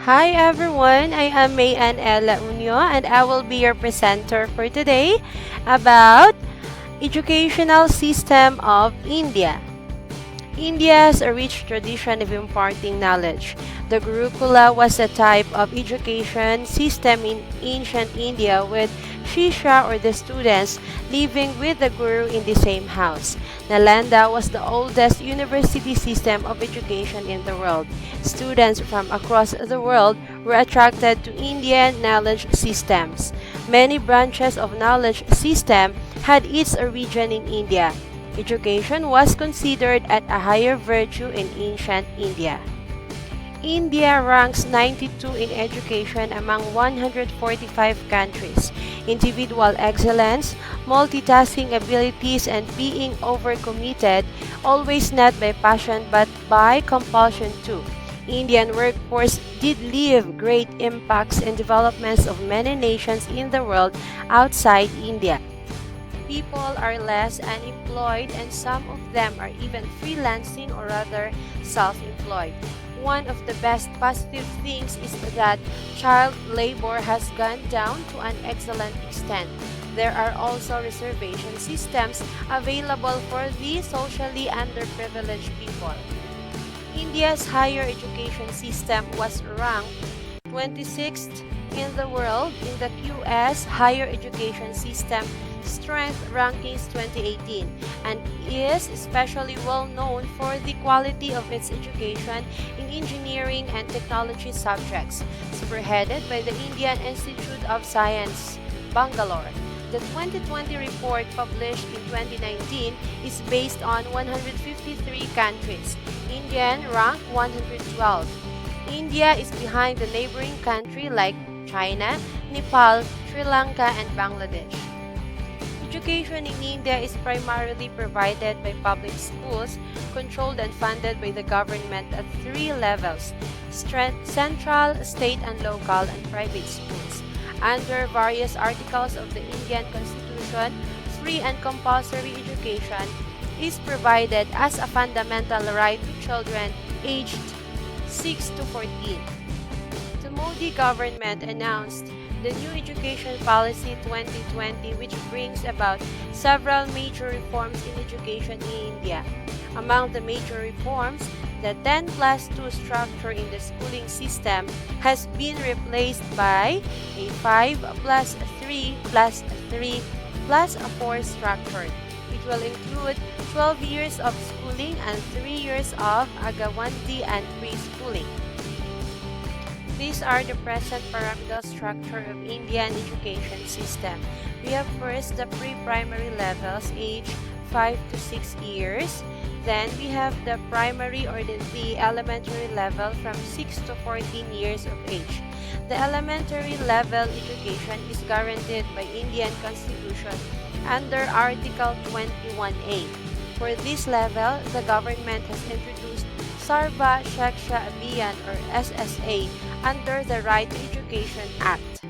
Hi everyone, I am May Ella Unyo and I will be your presenter for today about educational system of India. India has a rich tradition of imparting knowledge. The Gurukula was a type of education system in ancient India with Shishya or the students living with the Guru in the same house. Nalanda was the oldest university system of education in the world. Students from across the world were attracted to Indian knowledge systems. Many branches of knowledge system had its origin in India. Education was considered at a higher virtue in ancient India. India ranks 92 in education among 145 countries. Individual excellence, multitasking abilities, and being overcommitted, always not by passion but by compulsion too. Indian workforce did leave great impacts and developments of many nations in the world outside India. People are less unemployed and some of them are even freelancing or rather self-employed. One of the best positive things is that child labor has gone down to an excellent extent. There are also reservation systems available for the socially underprivileged people. India's higher education system was ranked 26th in the world in the QS Higher Education System Strength Rankings 2018 and is especially well known for the quality of its education in engineering and technology subjects, spearheaded by the Indian Institute of Science, Bangalore. The 2020 report published in 2019 is based on 153 countries. India ranked 112. India is behind the neighboring countries like China, Nepal, Sri Lanka, and Bangladesh. Education in India is primarily provided by public schools, controlled and funded by the government at three levels: central, state and local, and private schools. Under various articles of the Indian Constitution, free and compulsory education is provided as a fundamental right to children aged 6 to 14. The Modi government announced the new Education Policy 2020, which brings about several major reforms in education in India. Among the major reforms, the 10 plus 2 structure in the schooling system has been replaced by a 5 plus 3 plus 3 plus a 4 structure, which will include 12 years of schooling and 3 years of Agawandi and preschooling. These are the present pyramidal structure of Indian education system. We have first the pre-primary levels, age 5 to 6 years. Then we have the primary or the elementary level from 6 to 14 years of age. The elementary level education is guaranteed by Indian Constitution under Article 21A. For this level, the government has introduced Sarva Shiksha Abhiyan or SSA under the Right to Education Act.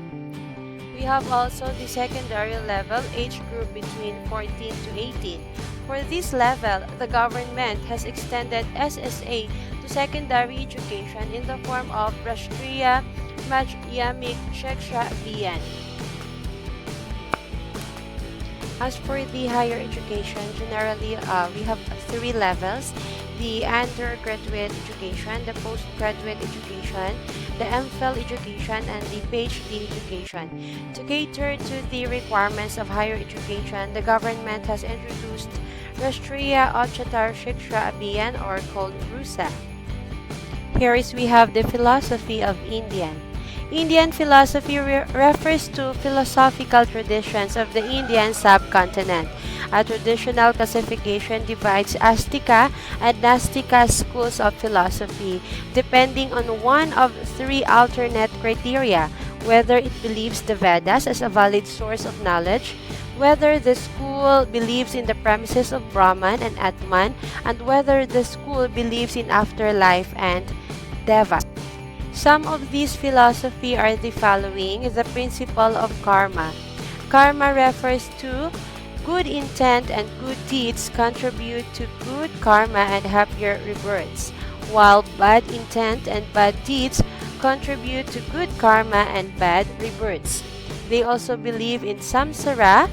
We have also the secondary level age group between 14 to 18. For this level, the government has extended SSA to secondary education in the form of Rashtriya Madhyamik Shiksha Abhiyan. As for the higher education, generally we have three levels: the undergraduate education, the postgraduate education, the MPhil education, and the PhD education. To cater to the requirements of higher education, the government has introduced Rashtriya Uच्चतर Shiksha Abhiyan or called RUSA. Here is we have the philosophy of Indian. Indian philosophy refers to philosophical traditions of the Indian subcontinent. A traditional classification divides Astika and Nastika schools of philosophy, depending on one of three alternate criteria: whether it believes the Vedas as a valid source of knowledge, whether the school believes in the premises of Brahman and Atman, and whether the school believes in afterlife and Deva. Some of these philosophy are the following: the principle of karma. Karma refers to good intent and good deeds contribute to good karma and happier rebirths, while bad intent and bad deeds contribute to good karma and bad rebirths. They also believe in samsara,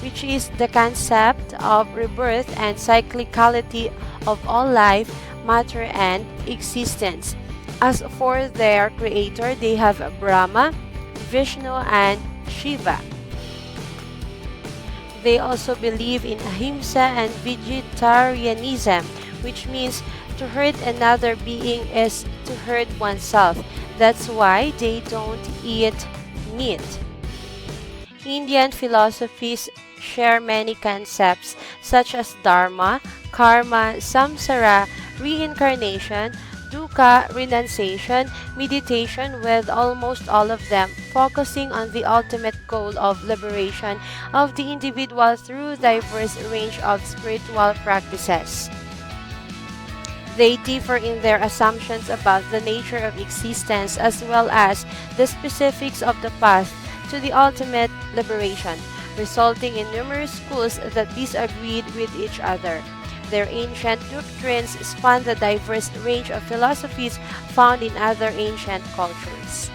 which is the concept of rebirth and cyclicality of all life, matter, and existence. As for their creator, they have Brahma, Vishnu, and Shiva. They also believe in ahimsa and vegetarianism, which means to hurt another being is to hurt oneself. That's why they don't eat meat. Indian philosophies share many concepts such as dharma, karma, samsara, reincarnation, dukkha, renunciation, meditation, with almost all of them focusing on the ultimate goal of liberation of the individual through diverse range of spiritual practices. They differ in their assumptions about the nature of existence as well as the specifics of the path to the ultimate liberation, resulting in numerous schools that disagreed with each other. Their ancient doctrines span the diverse range of philosophies found in other ancient cultures.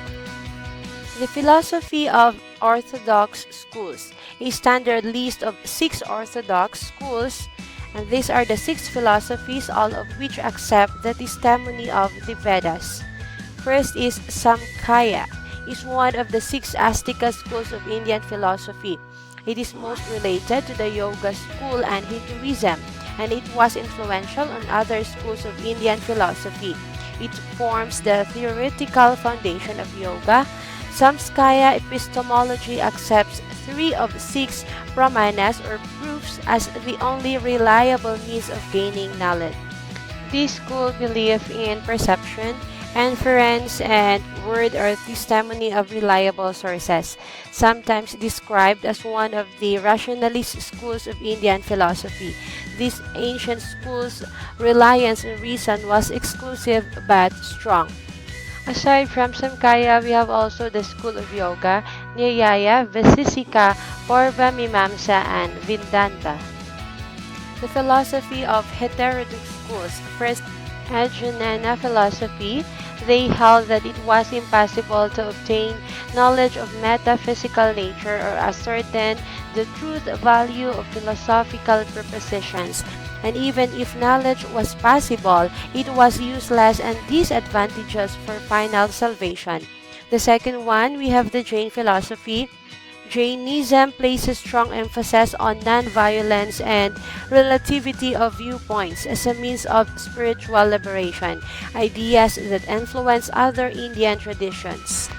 The philosophy of Orthodox schools, a standard list of 6 Orthodox schools, and these are the 6 philosophies, all of which accept the testimony of the Vedas. First is Samkhya, is one of the 6 Astika schools of Indian philosophy. It is most related to the Yoga school and Hinduism, and it was influential on other schools of Indian philosophy. It forms the theoretical foundation of yoga. Samkhya epistemology accepts 3 of 6 pramanas or proofs as the only reliable means of gaining knowledge. This school believes in perception, inference, and word or testimony of reliable sources, sometimes described as one of the rationalist schools of Indian philosophy. This ancient school's reliance on reason was exclusive but strong. Aside from Samkhya, we have also the school of yoga, Nyaya, Vasisika, Purva Mimamsa, and Vedanta. The philosophy of heterodox schools. First, Ajnana philosophy. They held that it was impossible to obtain knowledge of metaphysical nature or ascertain the truth value of philosophical propositions. And even if knowledge was possible, it was useless and disadvantageous for final salvation. The second one, we have the Jain philosophy. Jainism places strong emphasis on non-violence and relativity of viewpoints as a means of spiritual liberation, ideas that influence other Indian traditions.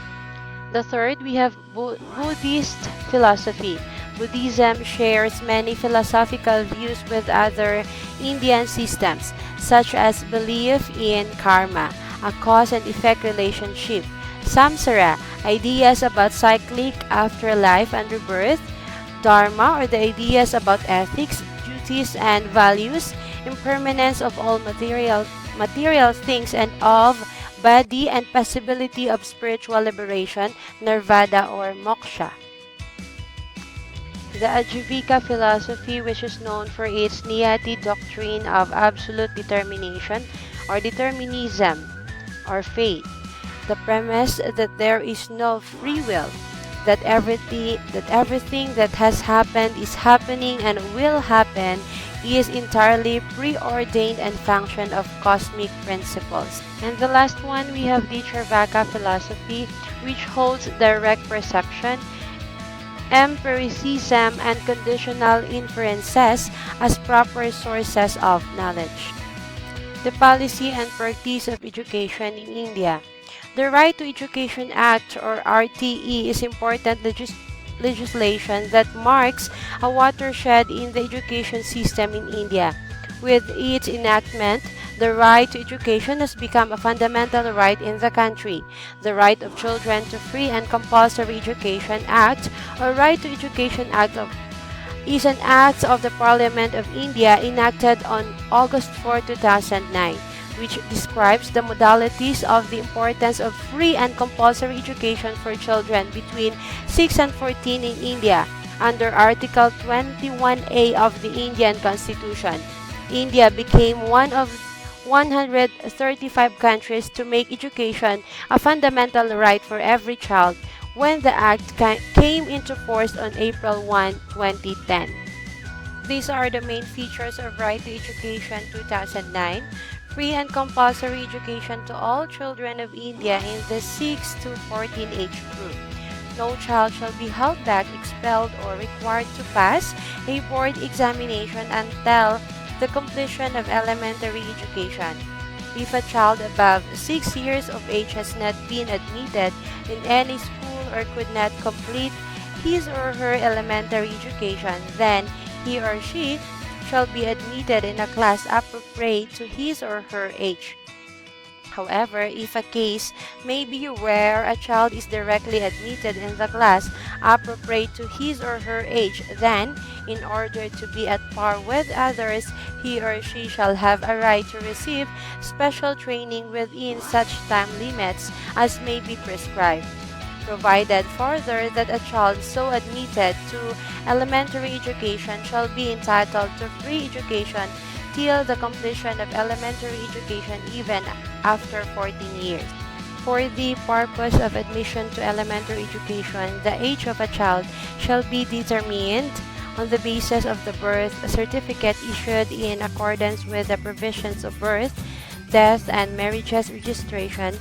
The third, we have Buddhist philosophy. Buddhism shares many philosophical views with other Indian systems, such as belief in karma, a cause and effect relationship, samsara, ideas about cyclic afterlife and rebirth, dharma, or the ideas about ethics, duties, and values, impermanence of all material things and of body, and possibility of spiritual liberation, nirvana or moksha. The Ajivika philosophy, which is known for its Niyati doctrine of absolute determination or determinism or fate. The premise that there is no free will, that everything that has happened is happening and will happen is entirely preordained and function of cosmic principles. And the last one, we have the Charvaka philosophy, which holds direct perception, empiricism, and conditional inferences as proper sources of knowledge. The policy and practice of education in India. The Right to Education Act, or RTE, is important legislation that marks a watershed in the education system in India. With its enactment, the right to education has become a fundamental right in the country. The Right of Children to Free and Compulsory Education Act, or Right to Education Act is an act of the Parliament of India enacted on August 4, 2009. Which describes the modalities of the importance of free and compulsory education for children between 6 and 14 in India under Article 21A of the Indian Constitution. India became one 135 countries to make education a fundamental right for every child when the act came into force on April 1, 2010. These are the main features of Right to Education 2009, free and compulsory education to all children of India in the 6 to 14 age group. No child shall be held back, expelled, or required to pass a board examination until the completion of elementary education. If a child above 6 years of age has not been admitted in any school or could not complete his or her elementary education, then he or she shall be admitted in a class appropriate to his or her age. However, if a case may be where a child is directly admitted in the class appropriate to his or her age, then, in order to be at par with others, he or she shall have a right to receive special training within such time limits as may be prescribed. Provided further that a child so admitted to elementary education shall be entitled to free education till the completion of elementary education even after 14 years. For the purpose of admission to elementary education, the age of a child shall be determined on the basis of the birth certificate issued in accordance with the provisions of Birth, Death, and Marriages Registration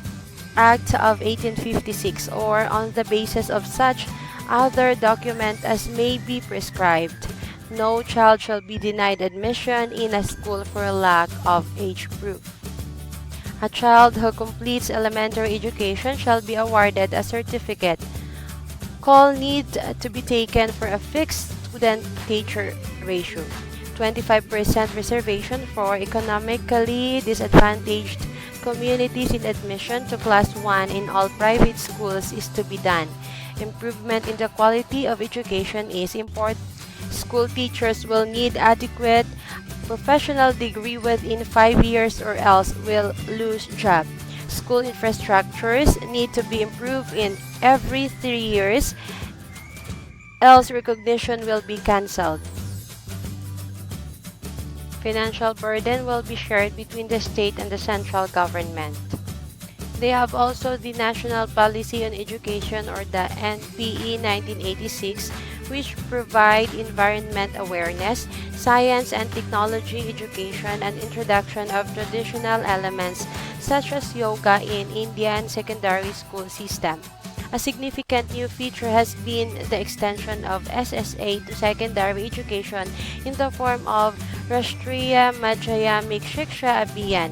Act of 1856 or on the basis of such other document as may be prescribed. No child shall be denied admission in a school for lack of age proof. A child who completes elementary education shall be awarded a certificate. Call need to be taken for a fixed student-teacher ratio. 25% reservation for economically disadvantaged communities in admission to Class 1 in all private schools is to be done. Improvement in the quality of education is important. School teachers will need adequate professional degree within 5 years or else will lose job. School infrastructures need to be improved in every 3 years, else recognition will be cancelled. Financial burden will be shared between the state and the central government. They have also the National Policy on Education or the NPE 1986, which provide environment awareness, science and technology education, and introduction of traditional elements such as yoga in Indian secondary school system. A significant new feature has been the extension of SSA to secondary education in the form of Rashtriya Madhyamik Shiksha Abhiyan.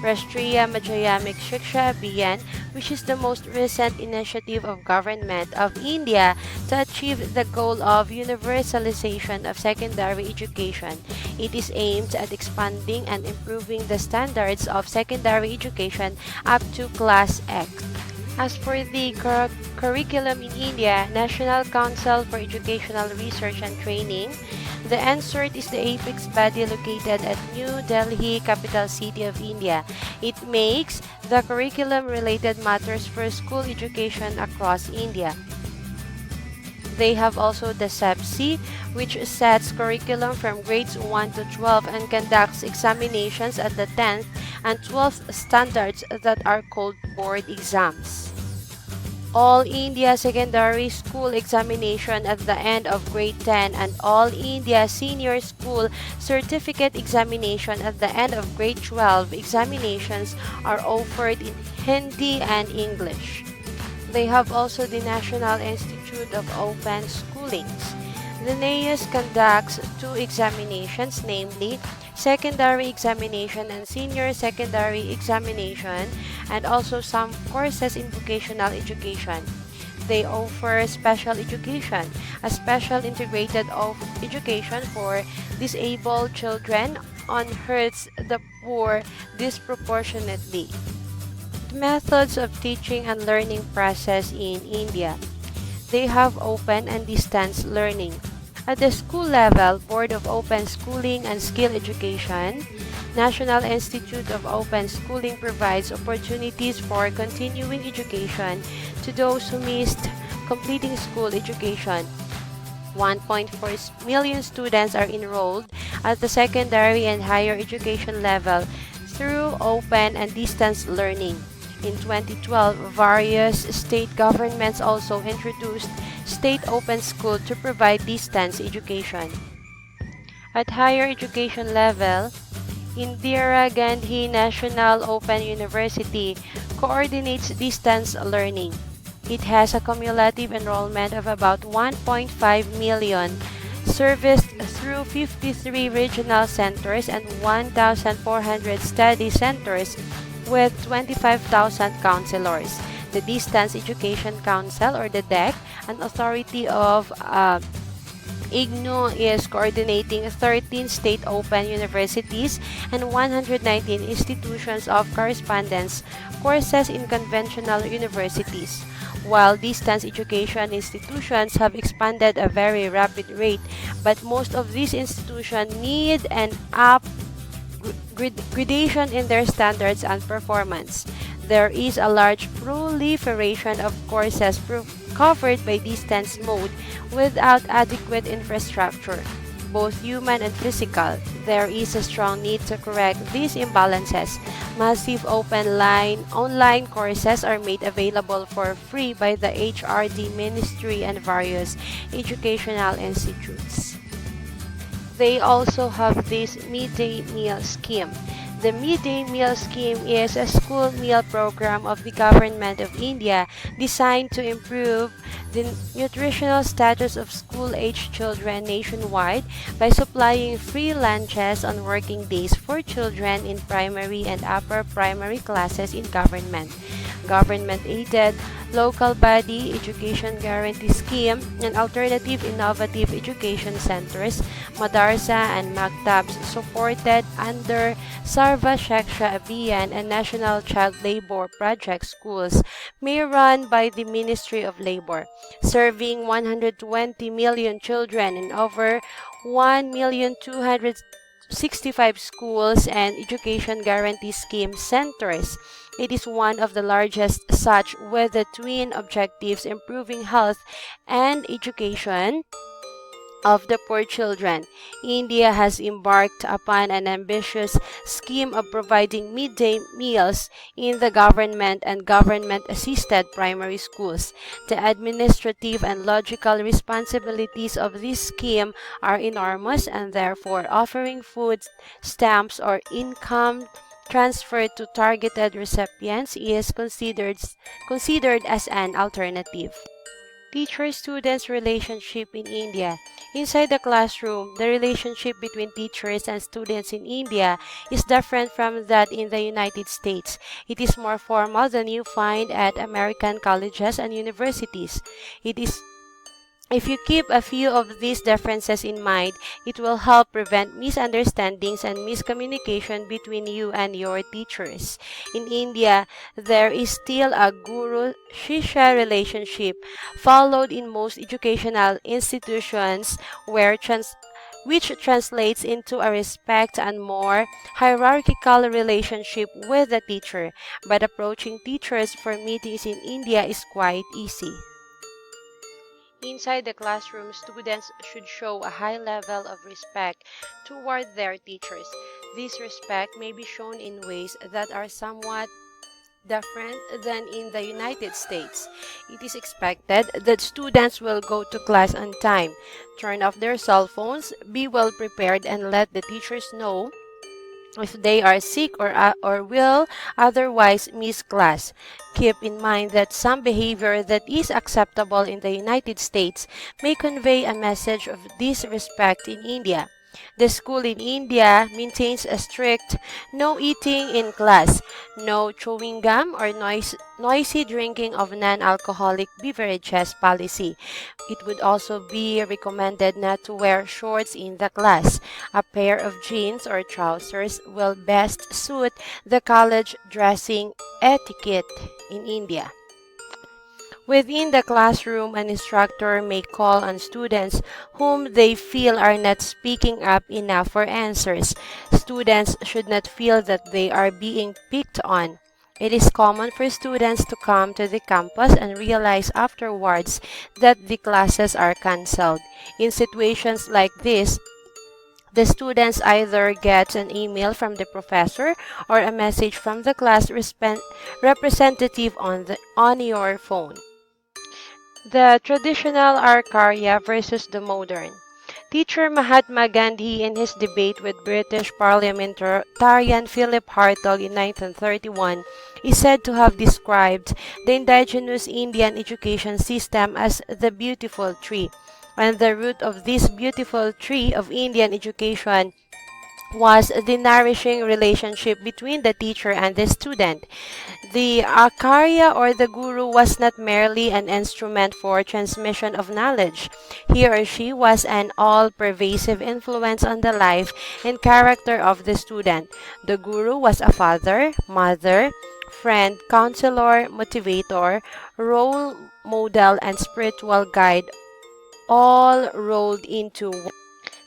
Rashtriya Madhyamik Shiksha Abhiyan, which is the most recent initiative of Government of India to achieve the goal of universalization of secondary education. It is aimed at expanding and improving the standards of secondary education up to Class X. As for the curriculum in India, National Council for Educational Research and Training, the NCERT is the apex body located at New Delhi, capital city of India. It makes the curriculum-related matters for school education across India. They have also the SEPSI, which sets curriculum from grades 1 to 12 and conducts examinations at the 10th and 12th standards that are called board exams. All India Secondary School Examination at the end of grade 10 and All India Senior School Certificate Examination at the end of grade 12 examinations are offered in Hindi and English. They have also the National Institute of Open Schoolings. The NAIS conducts two examinations, namely secondary examination and senior secondary examination, and also some courses in vocational education. They offer special education, a special integrated education for disabled children hurts the poor disproportionately. Methods of teaching and learning process in India. They have open and distance learning. At the school level, Board of Open Schooling and Skill Education, National Institute of Open Schooling provides opportunities for continuing education to those who missed completing school education. 1.4 million students are enrolled at the secondary and higher education level. through open and distance learning. In 2012, various state governments also introduced state open school to provide distance education. At higher education level, Indira Gandhi National Open University coordinates distance learning. It has a cumulative enrollment of about 1.5 million, serviced through 53 regional centers and 1,400 study centers with 25,000 counselors. The Distance Education Council, or the DEC, an authority of IGNU, is coordinating 13 state open universities and 119 institutions of correspondence courses in conventional universities. While distance education institutions have expanded at a very rapid rate, but most of these institutions need an gradation in their standards and performance. There is a large proliferation of courses covered by distance mode without adequate infrastructure, both human and physical. There is a strong need to correct these imbalances. Massive online courses are made available for free by the HRD Ministry and various educational institutes. They also have this midday meal scheme. The midday meal scheme is a school meal program of the government of India designed to improve the nutritional status of school-aged children nationwide by supplying free lunches on working days for children in primary and upper primary classes in government-aided local body education guarantee scheme, and alternative innovative education centers, madarsa and maktabs supported under Sarva Shiksha Abhiyan and National Child Labor Project schools may run by the Ministry of Labor, serving 120 million children in over 1,265 schools and education guarantee scheme centers. It is one of the largest such, with the twin objectives improving health and education of the poor children. India has embarked upon an ambitious scheme of providing midday meals in the government and government-assisted primary schools. The administrative and logical responsibilities of this scheme are enormous, and therefore offering food stamps or income transferred to targeted recipients is considered as an alternative. Teacher-students relationship in India. Inside the classroom, the relationship between teachers and students in India is different from that in the United States. It is more formal than you find at American colleges and universities. It is If you keep a few of these differences in mind, it will help prevent misunderstandings and miscommunication between you and your teachers. In India, there is still a guru-shishya relationship followed in most educational institutions which translates into a respect and more hierarchical relationship with the teacher. But approaching teachers for meetings in India is quite easy. Inside the classroom, students should show a high level of respect toward their teachers. This respect may be shown in ways that are somewhat different than in the United States. It is expected that students will go to class on time, turn off their cell phones, be well prepared, and let the teachers know if they are sick or will otherwise miss class. Keep in mind that some behavior that is acceptable in the United States may convey a message of disrespect in India. The school in India maintains a strict no eating in class, no chewing gum or noisy drinking of non-alcoholic beverages policy. It would also be recommended not to wear shorts in the class. A pair of jeans or trousers will best suit the college dressing etiquette in India. Within the classroom, an instructor may call on students whom they feel are not speaking up enough for answers. Students should not feel that they are being picked on. It is common for students to come to the campus and realize afterwards that the classes are cancelled. In situations like this, The students either get an email from the professor or a message from the class representative on your phone. The traditional Arkarya versus the modern. Teacher Mahatma Gandhi, in his debate with British parliamentarian Philip Hartog in 1931, is said to have described the indigenous Indian education system as the beautiful tree. And the root of this beautiful tree of Indian education was the nourishing relationship between the teacher and the student. The Acharya or the Guru was not merely an instrument for transmission of knowledge. He or she was an all-pervasive influence on the life and character of the student. The Guru was a father, mother, friend, counselor, motivator, role model, and spiritual guide, all rolled into one.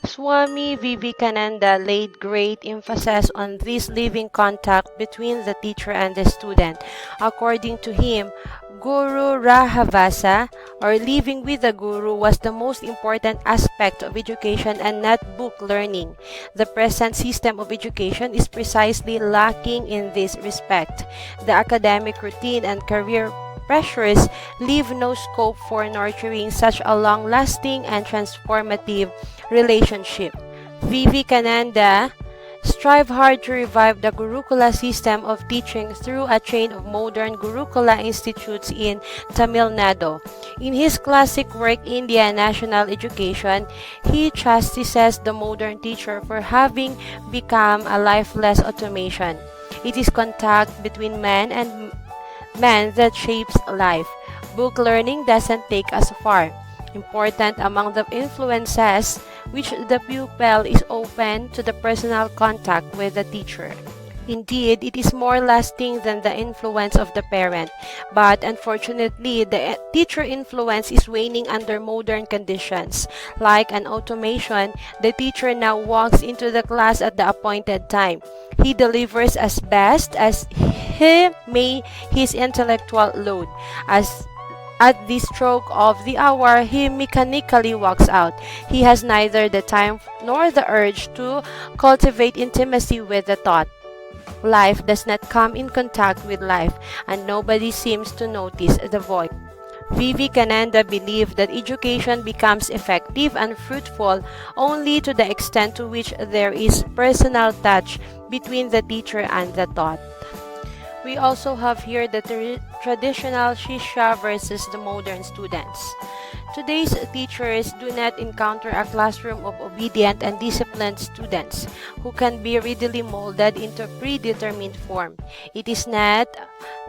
Swami Vivekananda laid great emphasis on this living contact between the teacher and the student. According to him, Guru Rahavasa, or living with the Guru, was the most important aspect of education and not book learning. The present system of education is precisely lacking in this respect. The academic routine and career pressures leave no scope for nurturing such a long-lasting and transformative relationship. Vivekananda strive hard to revive the Gurukula system of teaching through a chain of modern Gurukula institutes in Tamil Nadu. In his classic work, India National Education, he chastises the modern teacher for having become a lifeless automation. It is contact between man and man that shapes life. Book learning doesn't take us far. Important among the influences which the pupil is open to the personal contact with the teacher. Indeed, it is more lasting than the influence of the parent, but unfortunately, the teacher influence is waning under modern conditions. Like an automation, the teacher now walks into the class at the appointed time. He delivers as best as he may his intellectual load. As at the stroke of the hour, he mechanically walks out. He has neither the time nor the urge to cultivate intimacy with the thought. Life does not come in contact with life, and nobody seems to notice the void. Vivekananda believed that education becomes effective and fruitful only to the extent to which there is personal touch between the teacher and the taught. We also have here the traditional Shishya versus the modern students. Today's teachers do not encounter a classroom of obedient and disciplined students who can be readily molded into predetermined form. It is not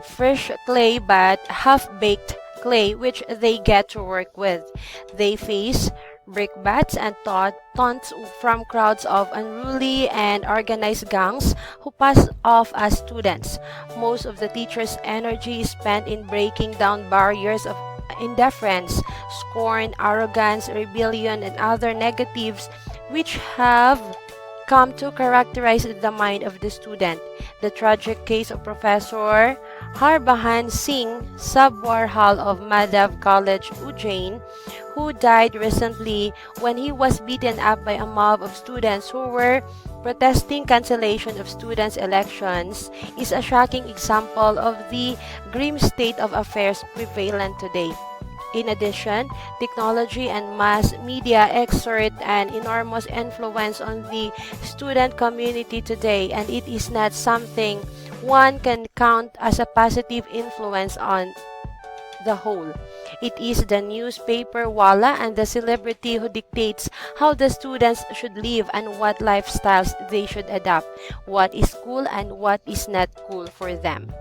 fresh clay but half-baked clay which they get to work with. They face brickbats and taunts from crowds of unruly and organized gangs who pass off as students. Most of the teachers' energy is spent in breaking down barriers of indifference, scorn, arrogance, rebellion, and other negatives which have come to characterize the mind of the student. The tragic case of Professor Harbahan Singh, Subwar Hall of Madhav College, Ujjain, who died recently when he was beaten up by a mob of students who were protesting cancellation of students' elections, is a shocking example of the grim state of affairs prevalent today. In addition, technology and mass media exert an enormous influence on the student community today, and it is not something one can count as a positive influence on the whole. It is the newspaper wala and the celebrity who dictates how the students should live and what lifestyles they should adopt, what is cool and what is not cool for them.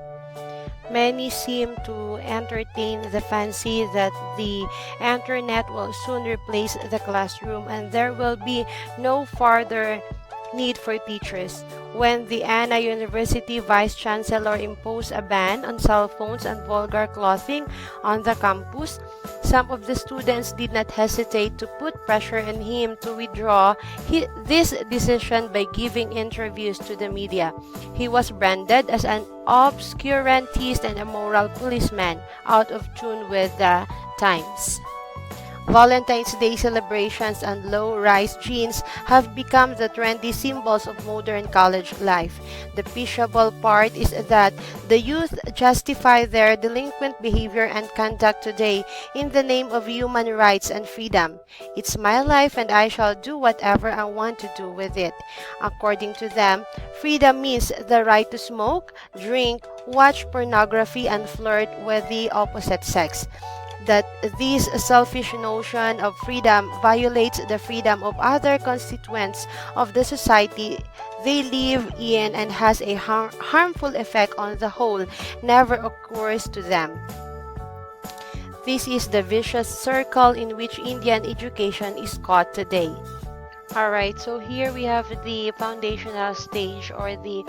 Many seem to entertain the fancy that the internet will soon replace the classroom and there will be no further need for teachers. When the Anna University Vice Chancellor imposed a ban on cell phones and vulgar clothing on the campus, some of the students did not hesitate to put pressure on him to withdraw this decision by giving interviews to the media. He was branded as an obscurantist and a moral policeman, out of tune with the times. Valentine's Day celebrations and low-rise jeans have become the trendy symbols of modern college life. The pitiable part is that the youth justify their delinquent behavior and conduct today in the name of human rights and freedom. It's my life and I shall do whatever I want to do with it. According to them, freedom means the right to smoke, drink, watch pornography, and flirt with the opposite sex. That this selfish notion of freedom violates the freedom of other constituents of the society they live in and has a harmful effect on the whole, never occurs to them. This is the vicious circle in which Indian education is caught today. Alright, so here we have the foundational stage or the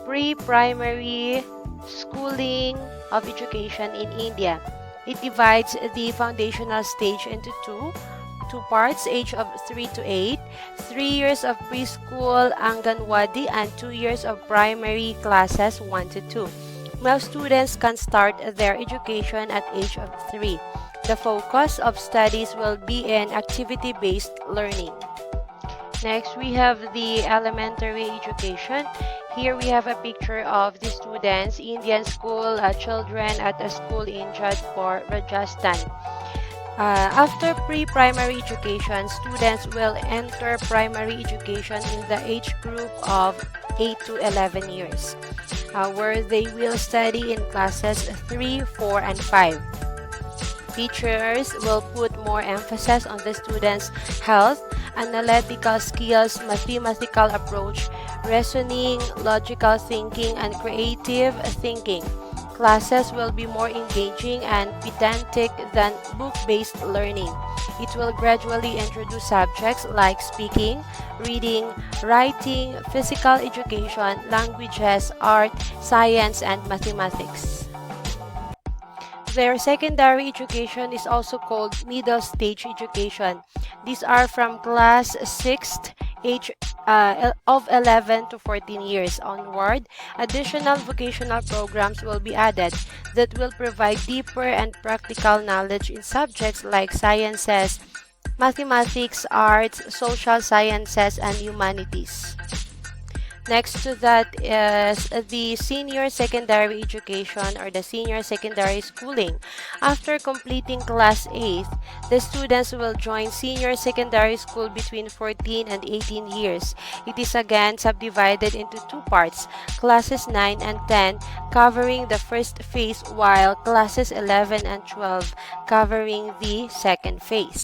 pre-primary schooling of education in India. It divides the foundational stage into two parts, age of 3 to 8, 3 years of preschool Anganwadi, and 2 years of primary classes 1 to 2. Most students can start their education at age of 3. The focus of studies will be in activity-based learning. Next, we have the elementary education. Here we have a picture of the students, Indian school children at a school in Jodhpur, Rajasthan. After pre-primary education, students will enter primary education in the age group of 8 to 11 years, where they will study in classes 3, 4, and 5. Teachers will put more emphasis on the students' health, analytical skills, mathematical approach, reasoning, logical thinking, and creative thinking. Classes will be more engaging and pedantic than book-based learning. It will gradually introduce subjects like speaking, reading, writing, physical education, languages, art, science, and mathematics. Their secondary education is also called middle stage education. These are from class 6th, age of 11 to 14 years onward. Additional vocational programs will be added that will provide deeper and practical knowledge in subjects like sciences, mathematics, arts, social sciences, and humanities. Next to that is the senior secondary education or the senior secondary schooling. After completing class 8, the students will join senior secondary school between 14 and 18 years. It is again subdivided into two parts, classes 9 and 10 covering the first phase while classes 11 and 12 covering the second phase.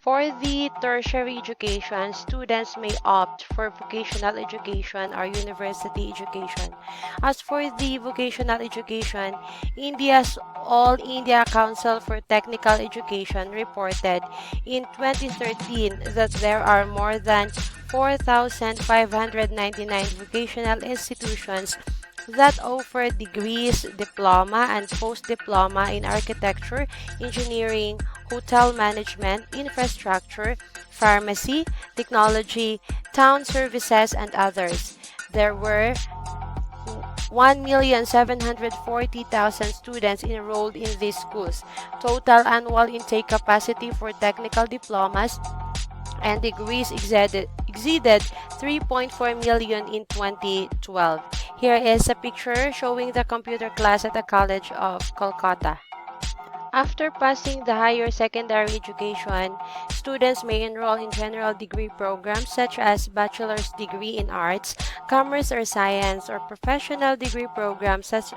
For the tertiary education, students may opt for vocational education or university education. As for the vocational education, India's All India Council for Technical Education reported in 2013 that there are more than 4,599 vocational institutions that offer degrees, diploma, and post-diploma in architecture, engineering, hotel management, infrastructure, pharmacy, technology, town services, and others. There were 1,740,000 students enrolled in these schools. Total annual intake capacity for technical diplomas and degrees exceeded 3.4 million in 2012. Here is a picture showing the computer class at the College of Kolkata. After passing the higher secondary education, students may enroll in general degree programs such as bachelor's degree in arts, commerce or science, or professional degree programs such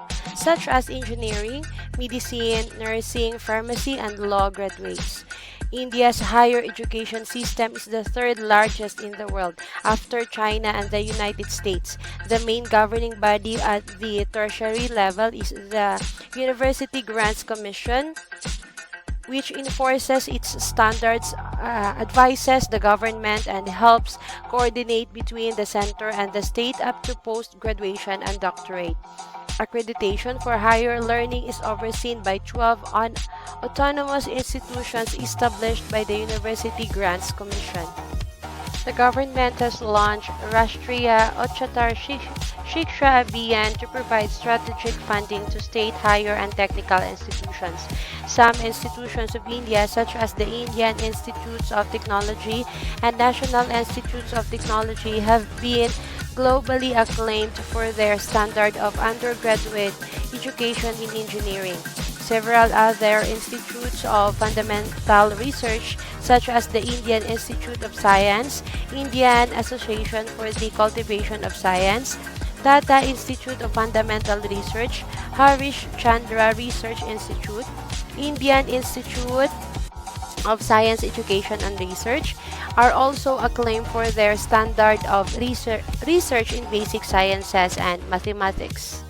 as engineering, medicine, nursing, pharmacy, and law graduates. India's higher education system is the third largest in the world after China and the United States. The main governing body at the tertiary level is the University Grants Commission, which enforces its standards, advises the government, and helps coordinate between the center and the state up to post-graduation and doctorate. Accreditation for higher learning is overseen by 12 autonomous institutions established by the University Grants Commission. The government has launched Rashtriya Uच्चतर Shiksha Abhiyan to provide strategic funding to state higher and technical institutions. Some institutions of India, such as the Indian Institutes of Technology and National Institutes of Technology, have been globally acclaimed for their standard of undergraduate education in engineering. Several other institutes of fundamental research, such as the Indian Institute of Science, Indian Association for the Cultivation of Science, Tata Institute of Fundamental Research, Harish Chandra Research Institute, Indian Institute of Science Education and Research, are also acclaimed for their standard of research in basic sciences and mathematics.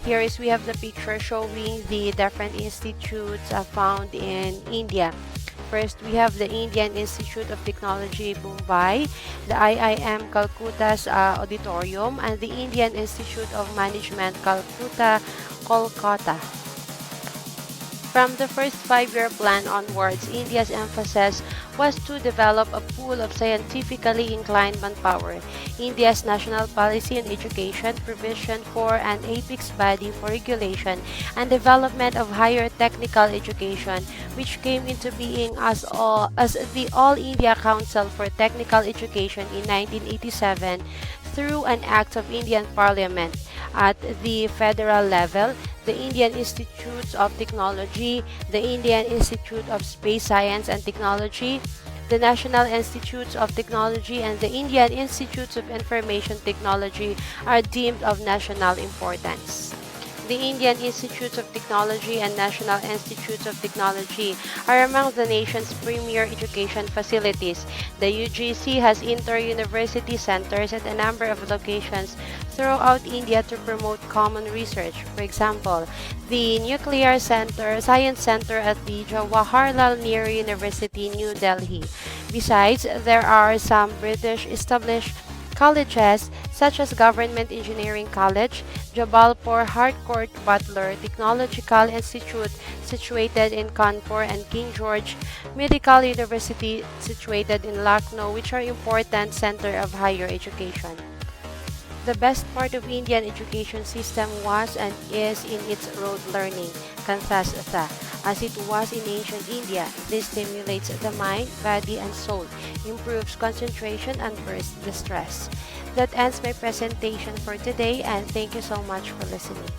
Here is we have the picture showing the different institutes found in India. First, we have the Indian Institute of Technology, Mumbai, the IIM Calcutta's auditorium, and the Indian Institute of Management, Calcutta, Kolkata. From the first five-year plan onwards, India's emphasis was to develop a pool of scientifically inclined manpower. India's national policy on education provision for an apex body for regulation and development of higher technical education, which came into being as the All India Council for Technical Education in 1987 through an Act of Indian Parliament. At the federal level, the Indian Institutes of Technology, the Indian Institute of Space Science and Technology, the National Institutes of Technology, and the Indian Institutes of Information Technology are deemed of national importance. The Indian Institutes of Technology and National Institutes of Technology are among the nation's premier education facilities. The UGC has inter-university centers at a number of locations throughout India to promote common research. For example, the Nuclear Science Center at the Jawaharlal Nehru University, New Delhi. Besides, there are some British established colleges such as Government Engineering College, Jabalpur Harcourt Butler Technological Institute situated in Kanpur, and King George Medical University situated in Lucknow, which are important center of higher education. The best part of Indian education system was and is in its rote learning, Kanthastha, as it was in ancient India. This stimulates the mind, body, and soul, improves concentration, and bursts the stress. That ends my presentation for today, and thank you so much for listening.